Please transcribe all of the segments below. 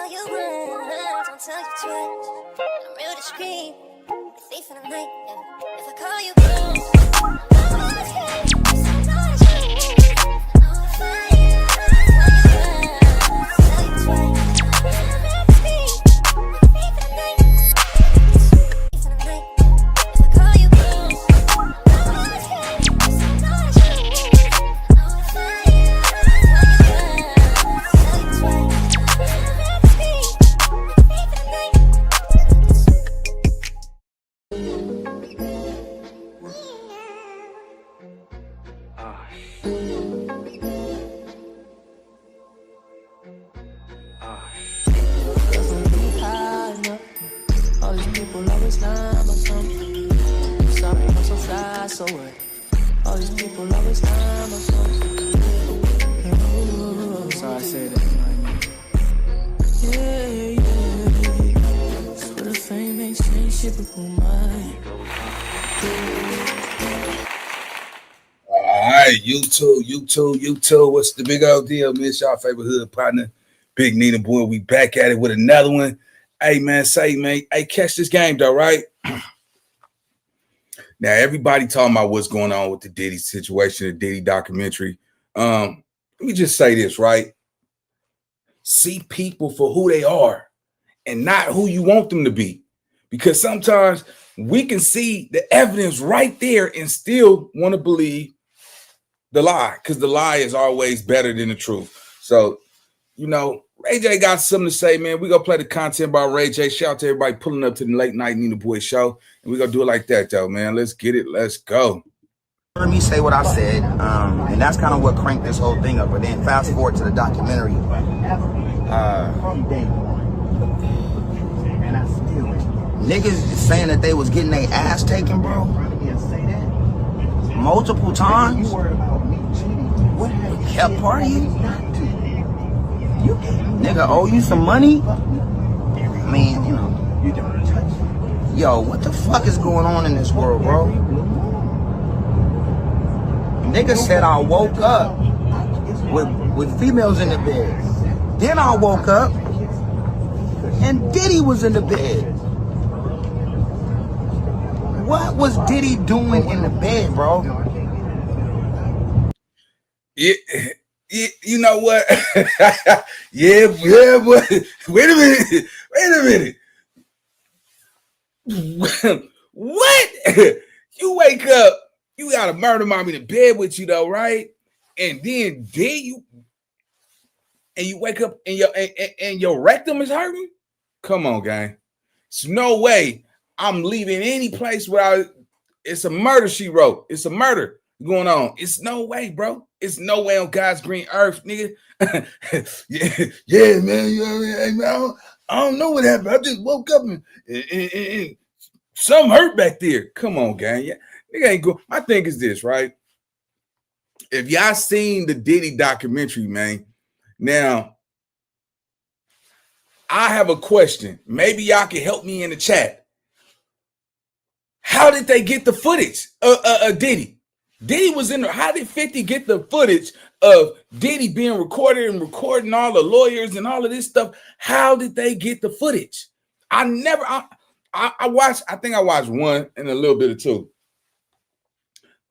call you one, don't tell you twice. I'm real discreet, a thief in the night. Yeah. If I call you one, I'm always scared. I'm not ashamed. I know the fire. Tell you twice. I'm real discreet, a thief in the night. Thief in the night. If I call you one, I'm always scared. I'm not ashamed. I know the fire. Tell you twice. All these people always lie about something. Sorry, I'm so fly, so what? All these people always lie about something. So I say that. Yeah. Swear the fame ain't changed shit, but who mine? All right, you too. What's the big old deal, man? It's y'all favorite hood partner, Big Nina Boy. We back at it with another one. Hey, man, hey, catch this game, though, right? Now, everybody talking about what's going on with the Diddy situation, the Diddy documentary. Let me just say this, right? See people for who they are and not who you want them to be. Because sometimes we can see the evidence right there and still want to believe the lie, because the lie is always better than the truth. So, you know, Ray J got something to say, man. We're going to play the content by Ray J. Shout out to everybody pulling up to the Late Night Nina Boy show. And we're going to do it like that, though, man. Let's get it. Let's go. Heard me say what I said, and that's kind of what cranked this whole thing up. But then fast forward to the documentary. Niggas is saying that they was getting their ass taken, bro. Multiple times. Kept partying. Nigga owe you some money? I mean, you know. Yo, what the fuck is going on in this world, bro? Nigga said I woke up with females in the bed. Then I woke up and Diddy was in the bed. What was Diddy doing in the bed, bro? You know what? yeah, but wait a minute. What? You wake up, you got a murder mommy in bed with you though, right? And then you wake up and your rectum is hurting? Come on, gang. There's no way I'm leaving any place without it's a murder she wrote. It's a murder going on. It's no way, bro. It's no way on God's green earth, nigga. yeah, man. You know what I mean? Hey, man, I don't know what happened. I just woke up and something hurt back there. Come on, gang. Yeah, nigga ain't go. My thing is this, right? If y'all seen the Diddy documentary, man, now I have a question. Maybe y'all can help me in the chat. How did they get the footage of Diddy? Diddy was in there. How did 50 get the footage of Diddy being recorded and recording all the lawyers and all of this stuff? How did they get the footage? I watched, I think I watched one and a little bit of two.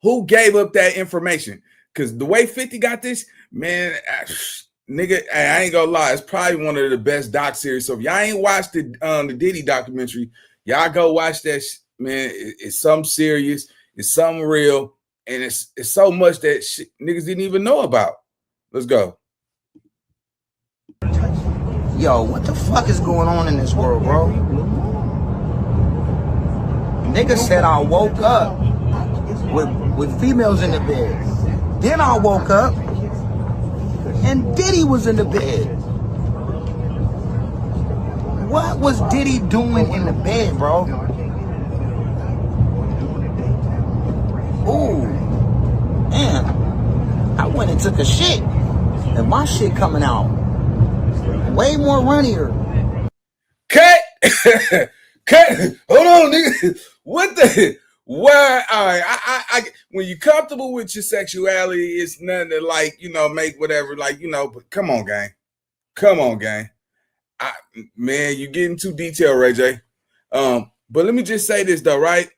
Who gave up that information? Because the way 50 got this, man, nigga, I ain't gonna lie, it's probably one of the best doc series. So if y'all ain't watched the Diddy documentary, y'all go watch that, man. It's something serious. It's something real. And it's so much that shit niggas didn't even know about. Let's go. Yo, what the fuck is going on in this world, bro? Nigga said I woke up with females in the bed. Then I woke up and Diddy was in the bed. What was Diddy doing in the bed, bro? Ooh, man, I went and took a shit, and my shit coming out way more runnier. Cut. Hold on, nigga. What the? Why? All right. I when you're comfortable with your sexuality, it's nothing to like, you know, make whatever, like, you know. But come on, gang. Man, you're getting too detailed, Ray J. But let me just say this though, right?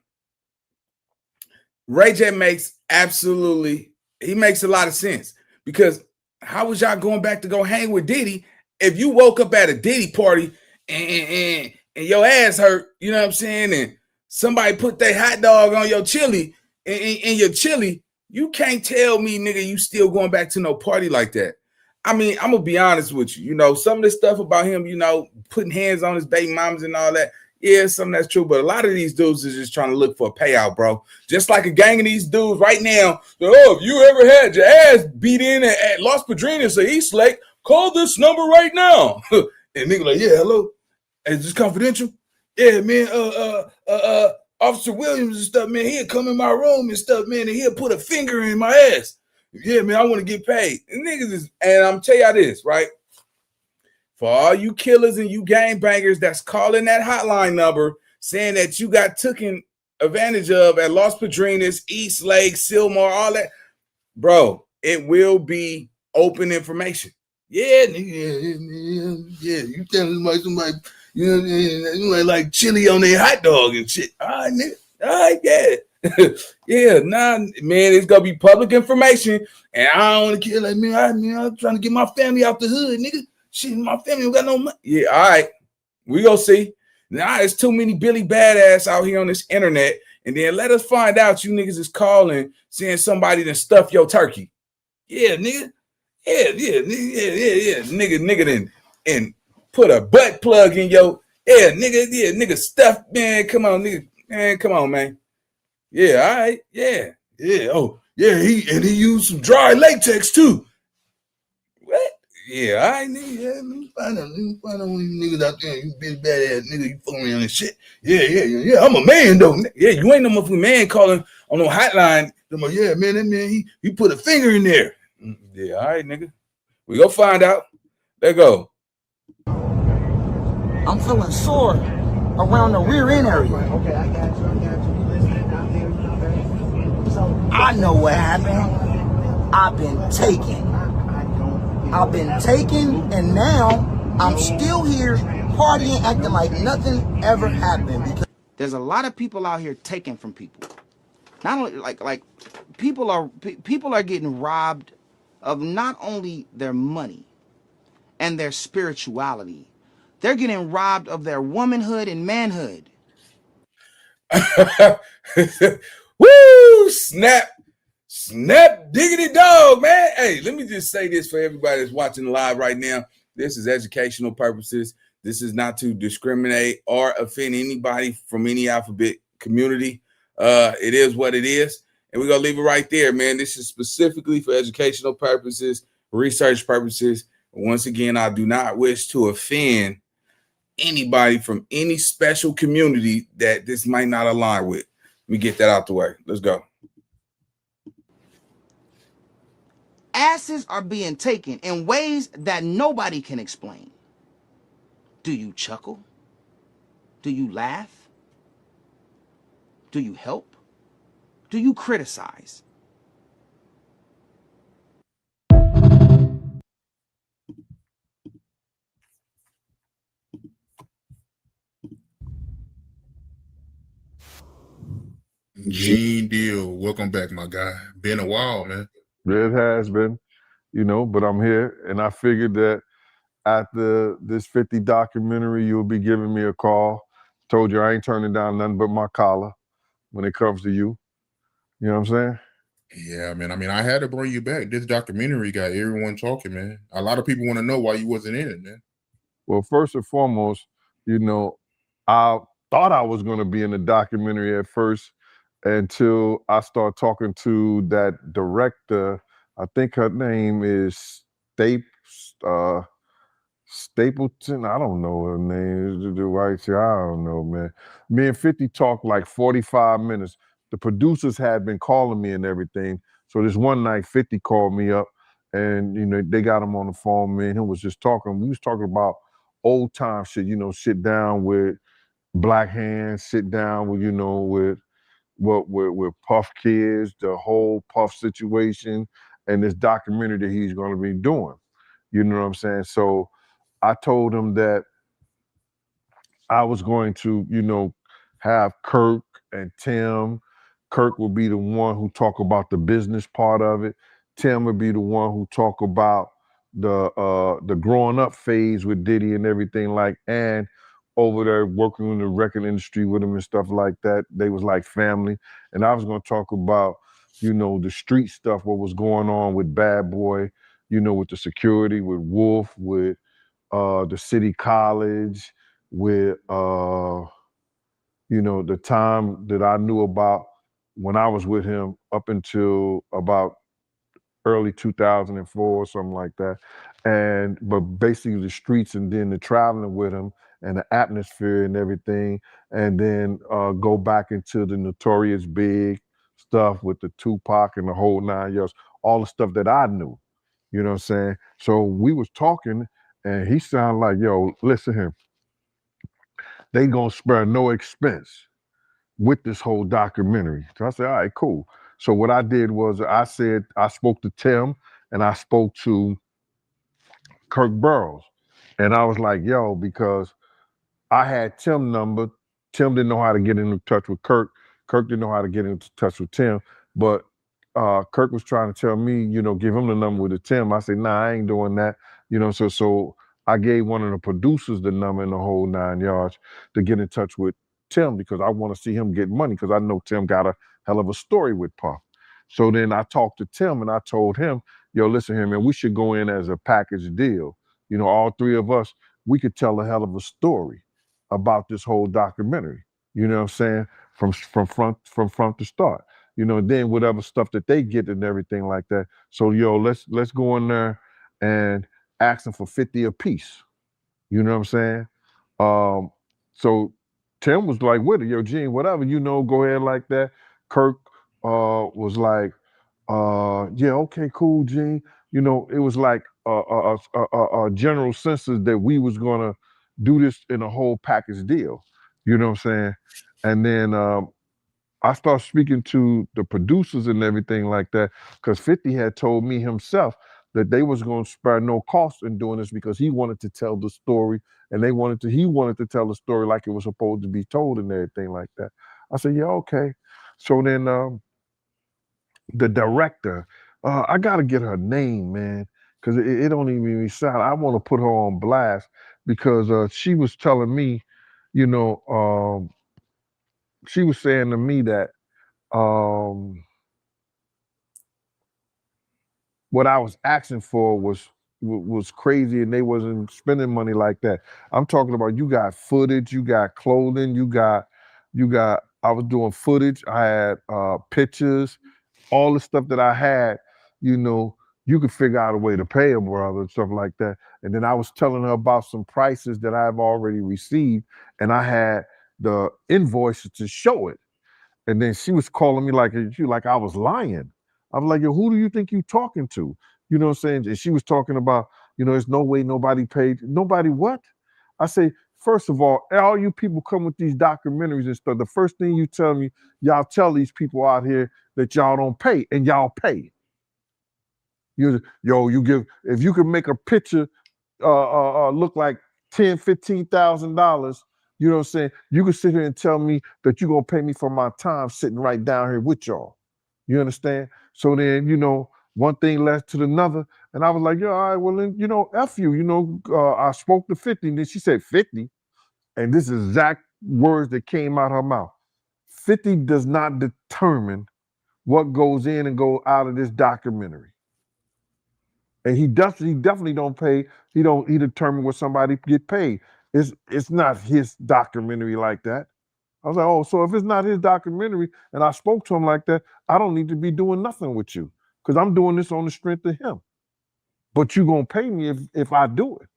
Ray J makes a lot of sense, because how was y'all going back to go hang with Diddy if you woke up at a Diddy party and your ass hurt, you know what I'm saying, and somebody put their hot dog on your chili and your chili, you can't tell me, nigga, you still going back to no party like that. I mean, I'm gonna be honest with you. You know, some of this stuff about him, you know, putting hands on his baby moms and all that. Yeah, something that's true, but a lot of these dudes is just trying to look for a payout, bro. Just like a gang of these dudes right now. Oh, if you ever had your ass beat in at Los Padrinos or East Lake, call this number right now. And nigga like, yeah, hello, is this confidential? Yeah, man. Officer Williams and stuff, man. He'll come in my room and stuff, man, and he'll put a finger in my ass. Yeah, man, I want to get paid. And niggas is, and I'm tell y'all this, right? For all you killers and you gangbangers that's calling that hotline number saying that you got taken advantage of at Los Padrinos, East Lake, Sylmar, all that, bro, it will be open information. Yeah, nigga, yeah. You telling somebody, you know, you like chili on their hot dog and shit. All right, nigga. All right, yeah. Yeah, nah, man, it's gonna be public information, and I don't want to kill like me. I'm trying to get my family out the hood, nigga. Shit, my family don't got no money. Yeah, all right. We gonna see. Now there's too many Billy Badass out here on this internet, and then let us find out you niggas is calling saying somebody done stuff your turkey. Yeah, nigga. Yeah. Nigga then and put a butt plug in your nigga stuff, man. Come on, nigga. Man, come on, man. Yeah, all right, yeah. Oh, yeah, he used some dry latex too. What? Yeah, all right, nigga. Yeah, let me find out one of you niggas out there. You big badass nigga, you fucking me on this shit. Yeah. I'm a man though. Yeah, you ain't no motherfucking man calling on no hotline. I'm like, yeah, man, that man, he put a finger in there. Yeah, all right, nigga. We go find out. There go. I'm feeling sore around the rear end area. Okay, I got you. Listening out there, you know, very. So I know what happened. I've been taken. I've been taken, and now I'm still here partying, acting like nothing ever happened. Because there's a lot of people out here taken from people. Not only like people are getting robbed of not only their money and their spirituality. They're getting robbed of their womanhood and manhood. Woo! Snap diggity dog, man. Hey, let me just say this for everybody that's watching live right now. This is educational purposes. This is not to discriminate or offend anybody from any alphabet community. It is what it is. And we're going to leave it right there, man. This is specifically for educational purposes, research purposes. Once again, I do not wish to offend anybody from any special community that this might not align with. Let me get that out the way. Let's go. Asses are being taken in ways that nobody can explain. Do you chuckle? Do you laugh? Do you help? Do you criticize? Gene Deal, welcome back, my guy. Been a while, man. It has been, but I'm here, and I figured that after this 50 documentary, you'll be giving me a call. Told you I ain't turning down nothing but my collar when it comes to you. You know what I'm saying? Yeah, man. I mean, I had to bring you back. This documentary got everyone talking, man. A lot of people want to know why you wasn't in it, man. Well, first and foremost, I thought I was going to be in the documentary at first until I started talking to that director. I think her name is Stapleton. I don't know her name. The white chick, I don't know, man. Me and 50 talked like 45 minutes. The producers had been calling me and everything. So this one night, 50 called me up, and they got him on the phone. Me and him was just talking. We was talking about old time shit. Sit down with Black Hands. Sit down with with Puff Kids, the whole Puff situation, and this documentary that he's going to be doing. You know what I'm saying? So I told him that I was going to, have Kirk and Tim. Kirk would be the one who talk about the business part of it. Tim would be the one who talk about the growing up phase with Diddy and everything and over there working in the record industry with him and stuff like that. They was like family. And I was going to talk about, the street stuff, what was going on with Bad Boy, with the security, with Wolf, with the city college, with the time that I knew about when I was with him up until about early 2004 or something like that. But basically the streets and then the traveling with him and the atmosphere and everything, and then go back into the Notorious Big stuff with the Tupac and the whole 9 years, all the stuff that I knew. You know what I'm saying? So we was talking and he sounded like, yo, listen here, they gonna spare no expense with this whole documentary. So I said, all right, cool. So what I did was I spoke to Tim and I spoke to Kirk Burrows. And I was like, yo, because I had Tim number. Tim didn't know how to get in touch with Kirk. Kirk didn't know how to get in touch with Tim. But Kirk was trying to tell me, give him the number with the Tim. I said, nah, I ain't doing that. So I gave one of the producers the number in the whole 9 yards to get in touch with Tim because I want to see him get money because I know Tim got a hell of a story with Puff. So then I talked to Tim and I told him, yo, listen here, man, we should go in as a package deal. All three of us, we could tell a hell of a story about this whole documentary. You know what I'm saying? From front to start. Then whatever stuff that they get and everything like that. So yo, let's go in there and ask them for 50 a piece. You know what I'm saying? So Tim was like with it, yo, Gene, whatever, go ahead like that. Kirk was like, yeah, okay, cool, Gene. It was like a general census that we was gonna do this in a whole package deal. You know what I'm saying? And then I started speaking to the producers and everything like that because 50 had told me himself that they was going to spare no cost in doing this because he wanted to tell the story and he wanted to tell the story like it was supposed to be told and everything like that. I said, yeah, okay. So then the director, I got to get her name, man, because it don't even sound. I want to put her on blast because she was telling me, she was saying to me that what I was asking for was crazy and they wasn't spending money like that. I'm talking about you got footage, you got clothing, you got I was doing footage, I had pictures, all the stuff that I had, you could figure out a way to pay a brother and stuff like that. And then I was telling her about some prices that I've already received and I had the invoices to show it. And then she was calling me like I was lying. I was like, yo, who do you think you talking to? You know what I'm saying? And she was talking about, there's no way nobody paid. Nobody what? I say, first of all you people come with these documentaries and stuff. The first thing you tell me, y'all tell these people out here that y'all don't pay, and y'all pay. You give, if you can make a picture look like $10,000-$15,000, you know what I'm saying? You can sit here and tell me that you're gonna pay me for my time sitting right down here with y'all. You understand? So then, one thing led to another, and I was like, yeah, all right, well then, F you, I spoke to 50, and then she said 50, and this is exact words that came out her mouth. 50 does not determine what goes in and go out of this documentary. And he definitely don't pay. He determine what somebody get paid. It's not his documentary like that. I was like, oh, so if it's not his documentary and I spoke to him like that, I don't need to be doing nothing with you because I'm doing this on the strength of him. But you gonna pay me if I do it.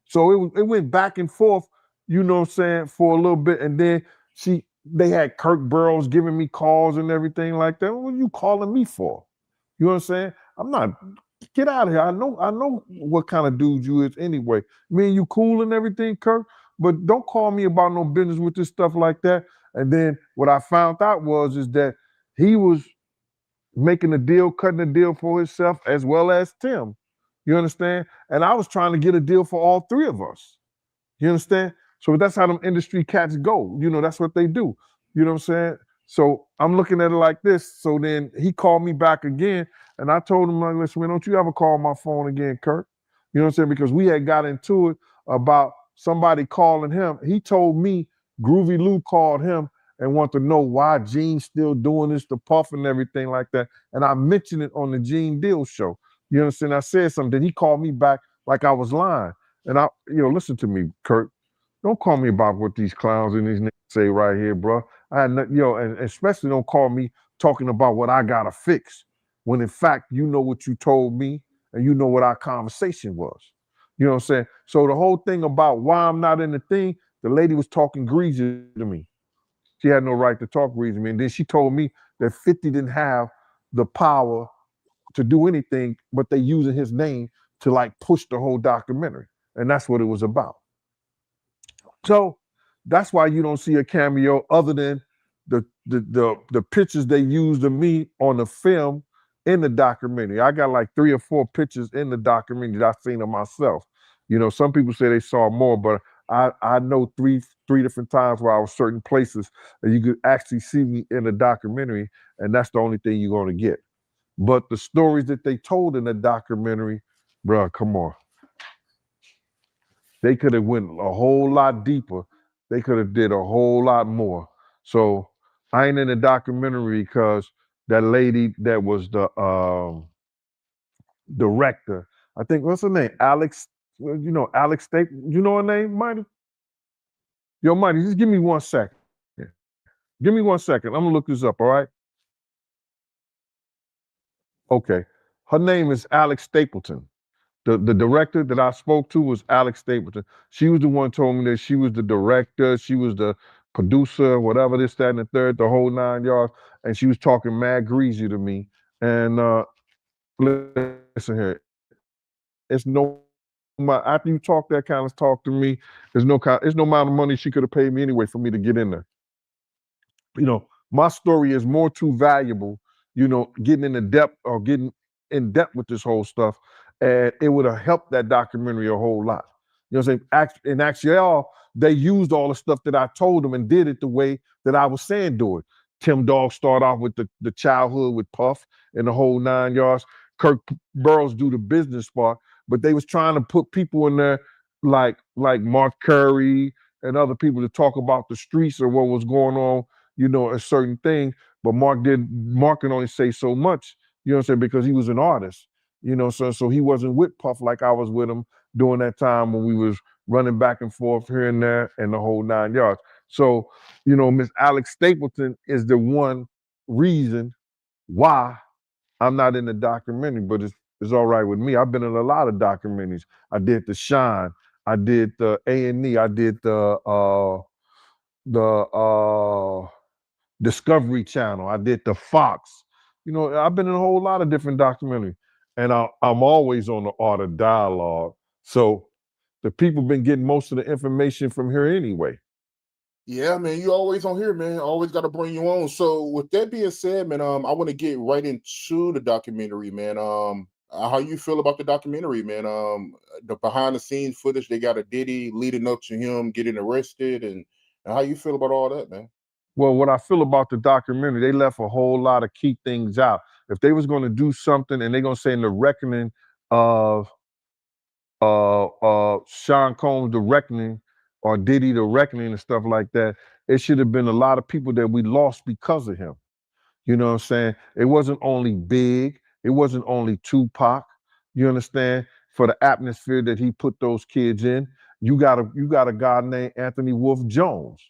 So it went back and forth, you know what I'm saying, for a little bit, and then they had Kirk Burrows giving me calls and everything like that. What are you calling me for? You know what I'm saying? I'm not. Get out of here. I know what kind of dude you is anyway. Me and you cool and everything, Kirk, but don't call me about no business with this stuff like that. And then what I found out is that he was making a deal, cutting a deal for himself as well as Tim. You understand? And I was trying to get a deal for all three of us. You understand? So that's how them industry cats go. That's what they do. You know what I'm saying? So I'm looking at it like this. So then he called me back again, and I told him, like, listen, man, don't you ever call my phone again, Kirk? You know what I'm saying? Because we had got into it about somebody calling him. He told me Groovy Lou called him and want to know why Gene's still doing this to Puff and everything like that. And I mentioned it on the Gene Deal show. You understand? I said something. Then he called me back like I was lying. And listen to me, Kurt. Don't call me about what these clowns and these niggas say right here, bro. I had nothing, and especially don't call me talking about what I gotta fix. When in fact, you know what you told me and you know what our conversation was. You know what I'm saying? So the whole thing about why I'm not in the thing, the lady was talking greasy to me. She had no right to talk greasy to me. And then she told me that 50 didn't have the power to do anything, but they using his name to like push the whole documentary. And that's what it was about. So that's why you don't see a cameo other than the pictures they used of me on the film in the documentary. I got like 3 or 4 pictures in the documentary that I've seen of myself. Some people say they saw more, but I know three different times where I was certain places and you could actually see me in the documentary, and that's the only thing you're gonna get. But the stories that they told in the documentary, bro, come on. They could have went a whole lot deeper. They could have did a whole lot more. So I ain't in the documentary because that lady that was the director, I think, what's her name? Alex, Alex State. You know her name, Mighty? Yo, Mighty, just give me 1 second. Give me 1 second. I'm gonna look this up, all right? Okay. Her name is Alex Stapleton. The director that I spoke to was Alex Stapleton. She was the one who told me that she was the director, she was the producer, whatever, this, that, and the third, the whole 9 yards. And she was talking mad greasy to me. And listen here, it's no after you talk that kind of talk to me, there's no amount of money she could have paid me anyway for me to get in there. My story is more too valuable, getting in the depth or getting in depth with this whole stuff. And it would have helped that documentary a whole lot. You know what I'm saying? In actually, they used all the stuff that I told them and did it the way that I was saying do it. Tim Dog start off with the childhood with Puff and the whole 9 yards. Kirk Burrows do the business part, but they was trying to put people in there like Mark Curry and other people to talk about the streets or what was going on, a certain thing. But Mark can only say so much, you know what I'm saying, because he was an artist, so he wasn't with Puff like I was with him during that time when we was running back and forth here and there and the whole 9 yards. So, Miss Alex Stapleton is the one reason why I'm not in the documentary, but it's all right with me. I've been in a lot of documentaries. I did The Shine, I did the A&E, I did the Discovery Channel, I did the Fox. I've been in a whole lot of different documentaries, and I'm always on the Art of Dialogue. So the people been getting most of the information from here anyway. Yeah, man, you always on here, man. Always got to bring you on. So with that being said, man, I want to get right into the documentary, man. How you feel about the documentary, man? The behind the scenes footage they got a Diddy leading up to him getting arrested, and how you feel about all that, man? Well, what I feel about the documentary, they left a whole lot of key things out. If they was going to do something and they're going to say in the reckoning of Sean Combs, the reckoning, or Diddy, the reckoning, and stuff like that, it should have been a lot of people that we lost because of him. You know what I'm saying? It wasn't only Big, it wasn't only Tupac. You understand? For the atmosphere that he put those kids in, you got a guy named Anthony Wolf Jones,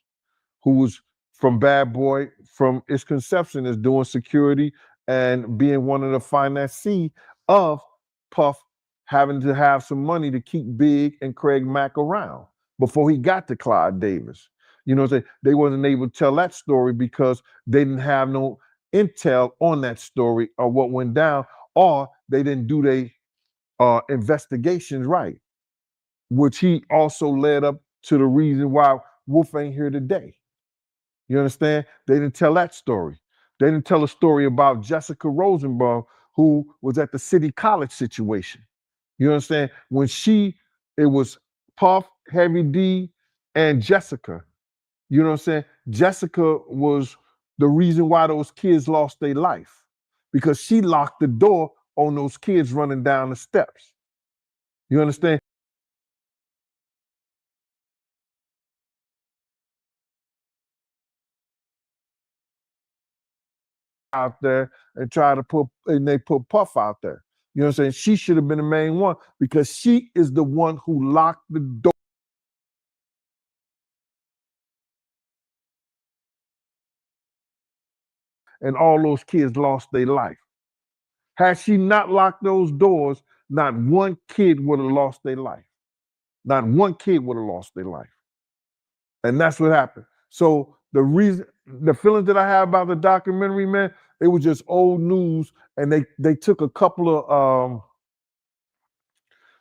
who was from Bad Boy from its conception as doing security and being one of the financiers of Puff having to have some money to keep Big and Craig Mack around before he got to Clyde Davis. You know what I'm saying? They wasn't able to tell that story because they didn't have no intel on that story or what went down, or they didn't do their investigations right, which he also led up to the reason why Wolf ain't here today. You understand? They didn't tell that story. They didn't tell a story about Jessica Rosenbaum, who was at the City College situation. You understand? When it was Puff, Heavy D, and Jessica. You know what I'm saying? Jessica was the reason why those kids lost their life because she locked the door on those kids running down the steps. You understand? Out there and they put Puff out there. You know what I'm saying? She should have been the main one because she is the one who locked the door. And all those kids lost their life. Had she not locked those doors, not one kid would have lost their life. Not one kid would have lost their life. And that's what happened. So the feelings that I have about the documentary, man, it was just old news. And they took a couple of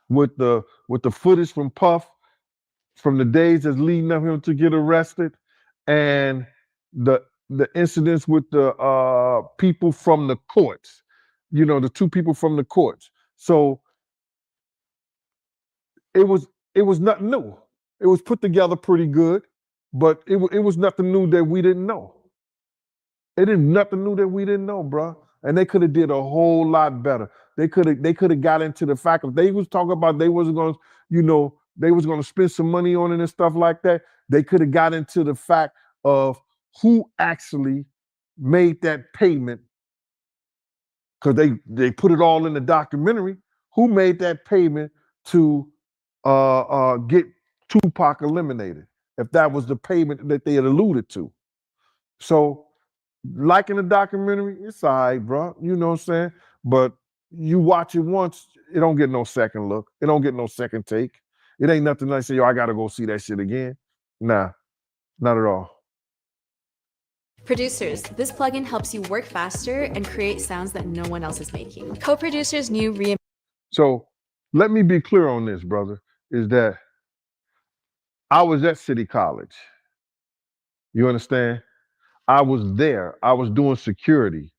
with the footage from Puff from the days that's leading up him to get arrested, and the incidents with the people from the courts. You know, the two people from the courts. So it was nothing new. It was put together pretty good, but it was nothing new that we didn't know. It is nothing new that we didn't know, bro. And they could have did a whole lot better. They could have got into the fact of they was talking about they wasn't going to, they was going to spend some money on it and stuff like that. They could have got into the fact of who actually made that payment because they put it all in the documentary. Who made that payment to get Tupac eliminated? If that was the payment that they had alluded to. So, like in the documentary, it's all right, bro. You know what I'm saying? But you watch it once, it don't get no second look. It don't get no second take. It ain't nothing like say, yo, I gotta go see that shit again. Nah, not at all. Producers, this plugin helps you work faster and create sounds that no one else is making. Co-producers' new So let me be clear on this, brother, is that I was at City College. You understand? I was there. I was doing security.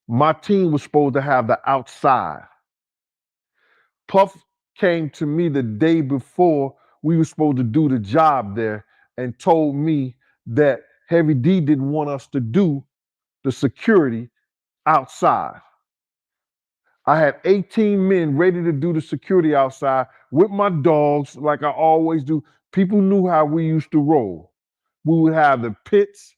My team was supposed to have the outside. Puff came to me the day before we were supposed to do the job there and told me that Heavy D didn't want us to do the security outside. I had 18 men ready to do the security outside with my dogs, like I always do. People knew how we used to roll. We would have the pits,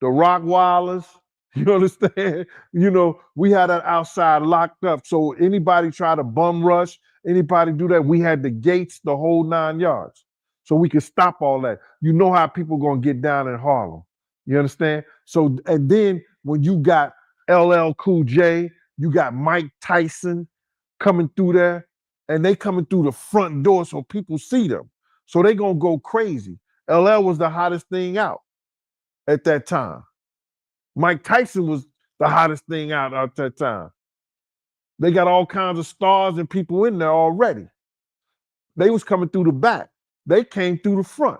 the Rockwilders. You understand? We had that outside locked up. So anybody try to bum rush, anybody do that, we had the gates, the whole 9 yards. So we could stop all that. You know how people gonna get down in Harlem. You understand? So, and then when you got LL Cool J, you got Mike Tyson coming through there, and they coming through the front door so people see them. So they gonna go crazy. LL was the hottest thing out at that time. Mike Tyson was the hottest thing out at that time. They got all kinds of stars and people in there already. They was coming through the back. They came through the front.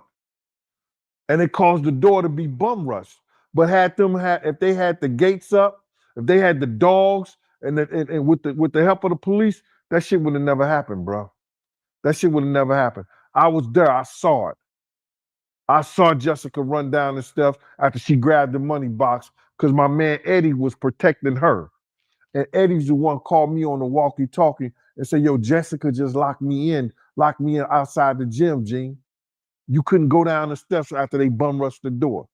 And it caused the door to be bum rushed. But if they had the gates up, if they had the dogs, and with the help of the police, that shit would have never happened, bro. That shit would have never happened. I was there. I saw it. I saw Jessica run down the steps after she grabbed the money box because my man Eddie was protecting her. And Eddie's the one called me on the walkie-talkie and said, yo, Jessica just locked me in outside the gym, Gene. You couldn't go down the steps after they bum rushed the door.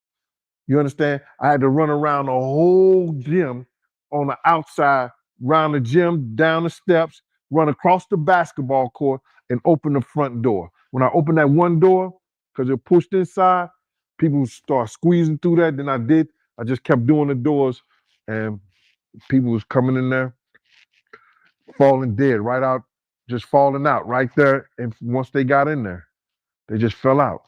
You understand? I had to run around the whole gym on the outside, around the gym, down the steps, run across the basketball court, and open the front door. When I opened that one door, because it pushed inside, people start squeezing through that. Then I just kept doing the doors, and people was coming in there, falling dead, right out, just falling out right there. And once they got in there, they just fell out.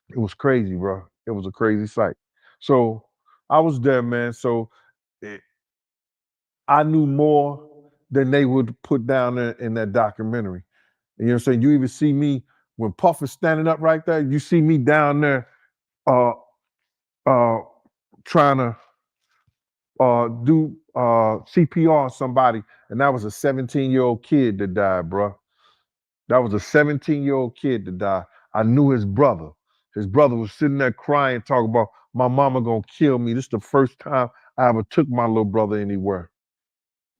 It was crazy, bro. It was a crazy sight. So I was there, man. So I knew more than they would put down in that documentary. You know what I'm saying? You even see me when Puff is standing up right there. You see me down there trying to do CPR on somebody, and that was a 17-year-old kid that died, bro. That was a 17-year-old kid that died. I knew his brother. His brother was sitting there crying, talking about my mama gonna kill me. This is the first time I ever took my little brother anywhere.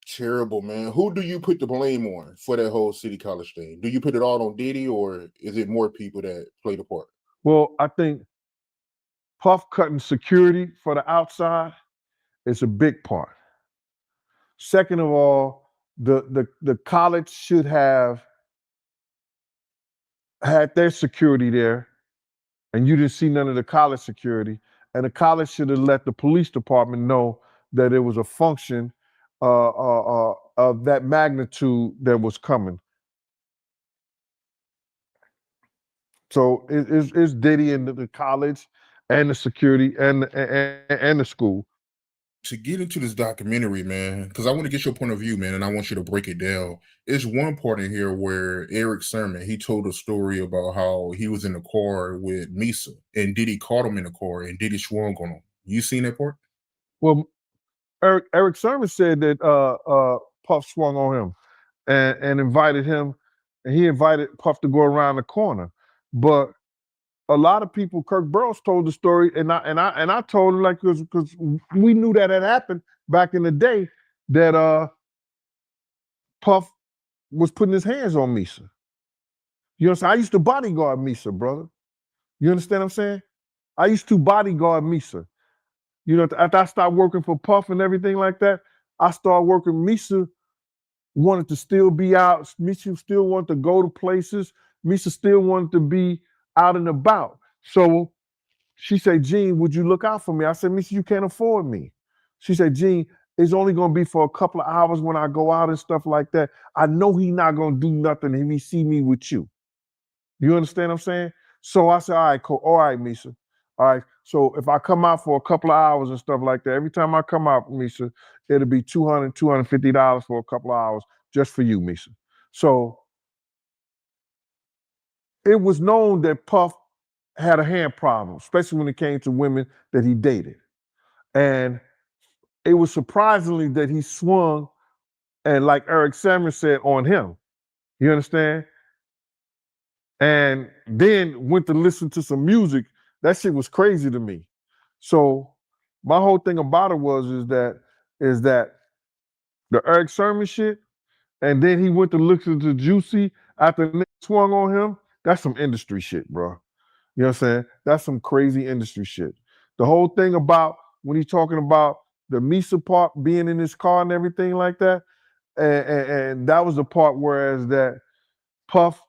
Terrible, man. Who do you put the blame on for that whole City College thing? Do you put it all on Diddy, or is it more people that played a part? Well, I think Puff cutting security for the outside is a big part. Second of all, the college should have had their security there, and you didn't see none of the college security. And the college should have let the police department know that it was a function of that magnitude that was coming. So it's Diddy and the college and the security and the school. To get into this documentary, man, because I want to get your point of view, man, and I want you to break it down. It's one part in here where Eric Sermon, he told a story about how he was in the car with Misa, and Diddy caught him in the car, and Diddy swung on him. You seen that part? Well, Eric Sermon said that Puff swung on him and invited him, and he invited Puff to go around the corner. But a lot of people, Kirk Burrows told the story, and I told him, like, because we knew that had happened back in the day, that Puff was putting his hands on Misa. You know what I'm saying? I used to bodyguard Misa, brother. You understand what I'm saying? I used to bodyguard Misa. You know, after I started working for Puff and everything like that, I started working. Misa wanted to still be out. Misa still wanted to go to places. Misa still wanted to be out and about. So she said, Gene, would you look out for me? I said, Misa, you can't afford me. She said, Gene, it's only going to be for a couple of hours when I go out and stuff like that. I know he's not going to do nothing if he see me with you. You understand what I'm saying? So I said, all right, cool. All right, Misa. All right. So if I come out for a couple of hours and stuff like that, every time I come out, Misa, it'll be $200, $250 for a couple of hours just for you, Misa. So it was known that Puff had a hand problem, especially when it came to women that he dated. And it was surprisingly that he swung, and like Eric Sermon said, on him. You understand? And then went to listen to some music. That shit was crazy to me. So my whole thing about it is that the Eric Sermon shit, and then he went to listen to Juicy after Nick swung on him. That's some industry shit, bro. You know what I'm saying? That's some crazy industry shit. The whole thing about when he's talking about the Misa part being in his car and everything like that, and that was the part whereas that Puff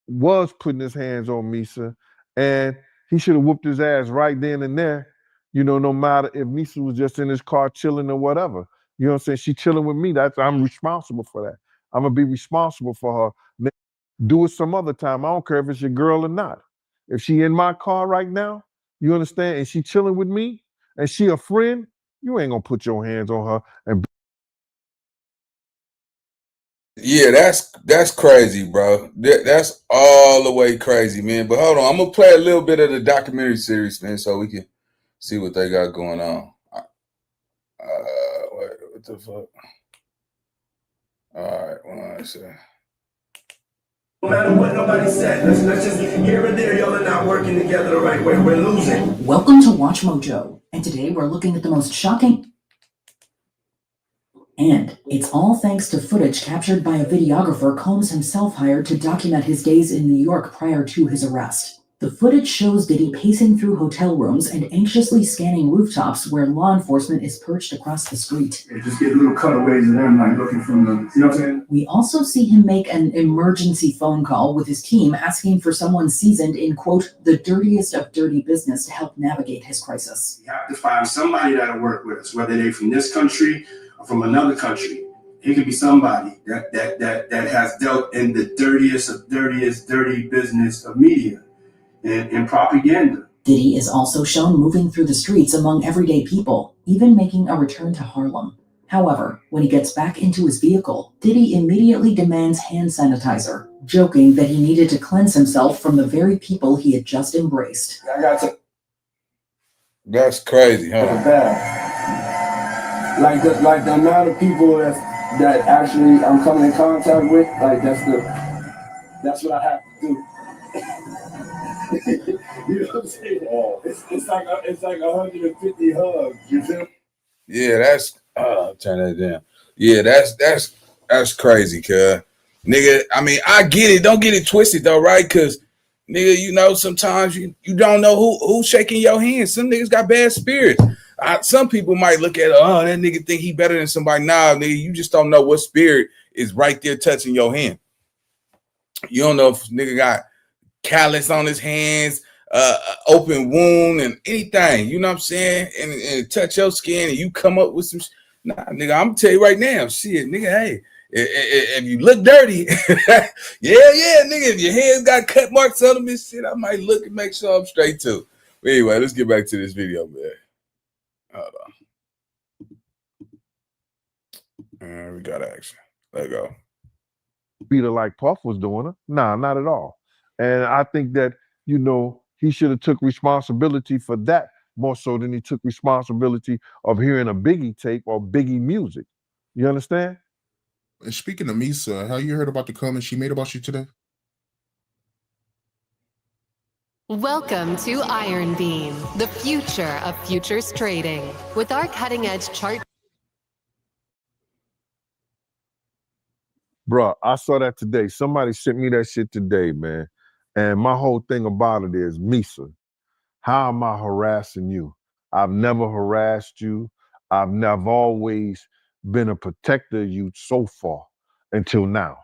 was putting his hands on Misa, and he should have whooped his ass right then and there, you know, no matter if Misa was just in his car chilling or whatever. You know what I'm saying? She chilling with me. I'm responsible for that. I'm gonna be responsible for her. Do it some other time. I don't care if it's your girl or not. If she in my car right now, you understand, and she chilling with me, and she a friend, you ain't gonna put your hands on her and Yeah, that's crazy, bro. That's all the way crazy, man. But hold on, I'm gonna play a little bit of the documentary series, man, so we can see what they got going on. What the fuck? All right, one second. No matter what nobody said, let's just here and there, y'all are not working together the right way. We're losing. Welcome to Watch Mojo, and today we're looking at the most shocking. And it's all thanks to footage captured by a videographer Combs himself hired to document his days in New York prior to his arrest. The footage shows Diddy pacing through hotel rooms and anxiously scanning rooftops where law enforcement is perched across the street. They just get little cutaways of them, like looking from the, you know what I'm saying? We also see him make an emergency phone call with his team asking for someone seasoned in, quote, the dirtiest of dirty business to help navigate his crisis. You have to find somebody that'll work with us, whether they're from this country or from another country. It could be somebody that has dealt in the dirtiest of dirtiest dirty business of media and propaganda. Diddy is also shown moving through the streets among everyday people, even making a return to Harlem. However, when he gets back into his vehicle, Diddy immediately demands hand sanitizer, joking that he needed to cleanse himself from the very people he had just embraced. I got to. That's crazy, huh? Like the amount of people that actually I'm coming in contact with, like that's what I have to do. You know what I'm saying? It's like 150 hugs. You feel? Yeah, that's turn that down. Yeah, that's crazy, cuz. Nigga, I mean, I get it. Don't get it twisted though, right? Cause nigga, you know, sometimes you don't know who's shaking your hand. Some niggas got bad spirits. Some people might look at, oh, that nigga think he better than somebody. Nah, nigga, you just don't know what spirit is right there touching your hand. You don't know if nigga got callus on his hands, open wound, and anything. You know what I'm saying? And touch your skin, and you come up with some. Nah, nigga, I'm gonna tell you right now, shit, nigga. Hey, if you look dirty, yeah, nigga. If your hands got cut marks on them and shit, I might look and make sure I'm straight too. But anyway, let's get back to this video, man. Hold on. And we got action. Let go. Beat her like Puff was doing her. Nah, not at all. And I think that, you know, he should have took responsibility for that more so than he took responsibility of hearing a Biggie tape or Biggie music. You understand? And speaking of Misa, how you heard about the comments she made about you today? Welcome to Iron Beam, the future of futures trading. With our cutting-edge chart. Bruh, I saw that today. Somebody sent me that shit today, man. And my whole thing about it is, Misa, how am I harassing you? I've never harassed you. I've always been a protector of you so far until now.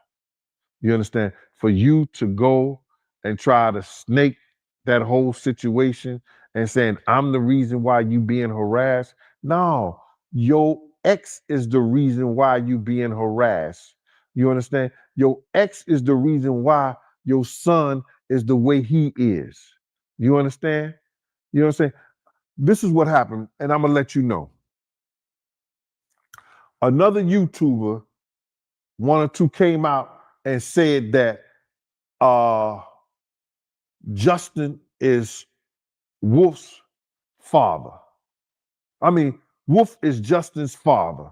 You understand? For you to go and try to snake that whole situation and saying, I'm the reason why you being harassed. No, your ex is the reason why you being harassed. You understand? Your ex is the reason why your son is the way he is. You understand? You know what I'm saying? This is what happened, and I'm gonna let you know. Another YouTuber, one or two, came out and said that Justin is Wolf's father. I mean, Wolf is Justin's father.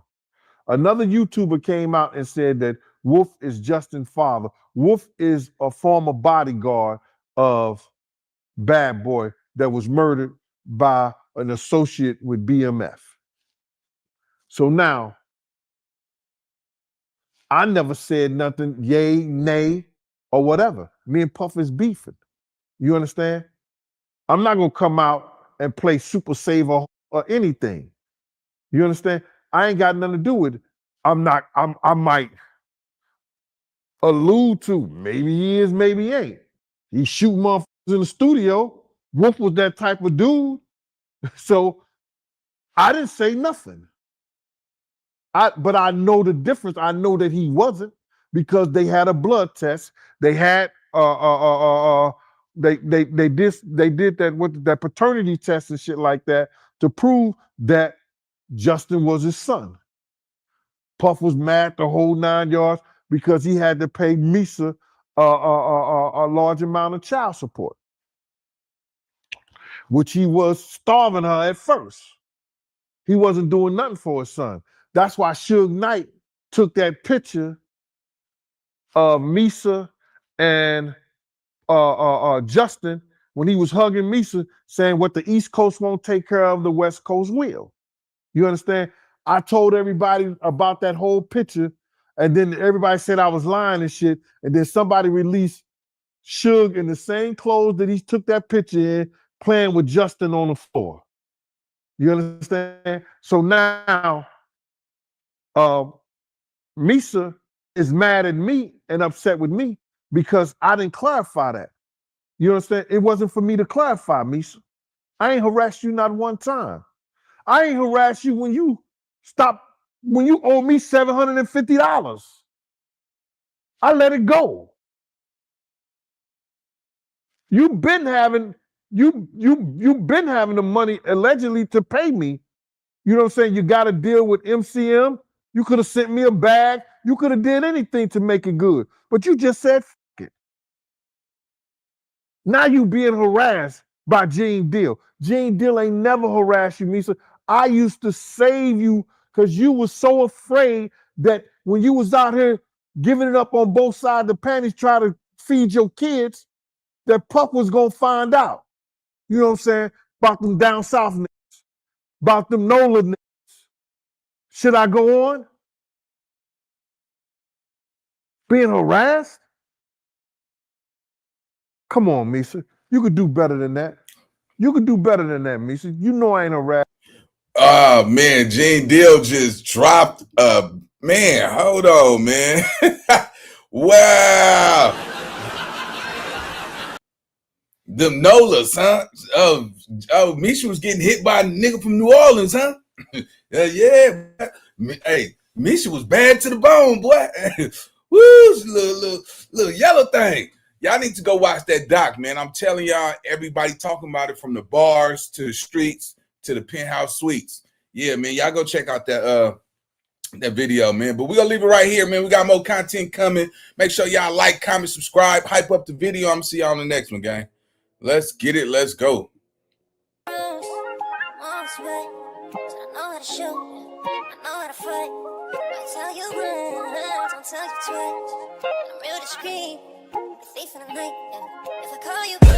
Another YouTuber came out and said that Wolf is Justin's father. Wolf is a former bodyguard of Bad Boy that was murdered by an associate with BMF. So now, I never said nothing, yay, nay, or whatever. Me and Puff is beefing. You understand? I'm not gonna come out and play Super Saver or anything. You understand? I ain't got nothing to do with it. I might allude to, maybe he is, maybe he ain't. He shoot motherfuckers in the studio. Wolf was that type of dude. So I didn't say nothing. But I know the difference. I know that he wasn't, because they had a blood test. They had they did that paternity test and shit like that to prove that Justin was his son. Puff was mad the whole 9 yards because he had to pay Misa a large amount of child support, which he was starving her at first. He wasn't doing nothing for his son. That's why Suge Knight took that picture of Misa and Justin when he was hugging Misa, saying what the East Coast won't take care of, the West Coast will. You understand? I told everybody about that whole picture, and then everybody said I was lying and shit, and then somebody released Suge in the same clothes that he took that picture in, playing with Justin on the floor. You understand? So now, Misa is mad at me and upset with me because I didn't clarify that. You understand? It wasn't for me to clarify, Misa. I ain't harassed you not one time. I ain't harassed you when you owe me $750. I let it go. You've been having the money allegedly to pay me. You know what I'm saying? You got to deal with MCM. You could have sent me a bag. You could have did anything to make it good. But you just said, F it. Now you being harassed by Gene Deal. Gene Deal ain't never harassed you, Misa. I used to save you because you was so afraid that when you was out here giving it up on both sides of the panties, trying to feed your kids, that Puff was gonna find out. You know what I'm saying? About them down south niggas, about them NOLA niggas. Should I go on? Being harassed? Come on, Misa. You could do better than that. You could do better than that, Misa. You know I ain't harassed. Oh man, Gene Deal just dropped man, hold on, man. Wow. Them Nolas, huh? Misha was getting hit by a nigga from New Orleans, huh? Yeah. Hey, Misha was bad to the bone, boy. Woo, little yellow thing. Y'all need to go watch that doc, man. I'm telling y'all, everybody talking about it from the bars to the streets to the penthouse suites. Yeah, man, y'all go check out that video, man. But we're gonna leave it right here, man. We got more content coming. Make sure y'all like, comment, subscribe, hype up the video. I'm gonna see y'all on the next one, gang. Let's get it. Let's go. I know how to shoot, I know how to fight. I tell you once, don't tell you twice. I'm real discreet, the thief in the night. Yeah. If I call you.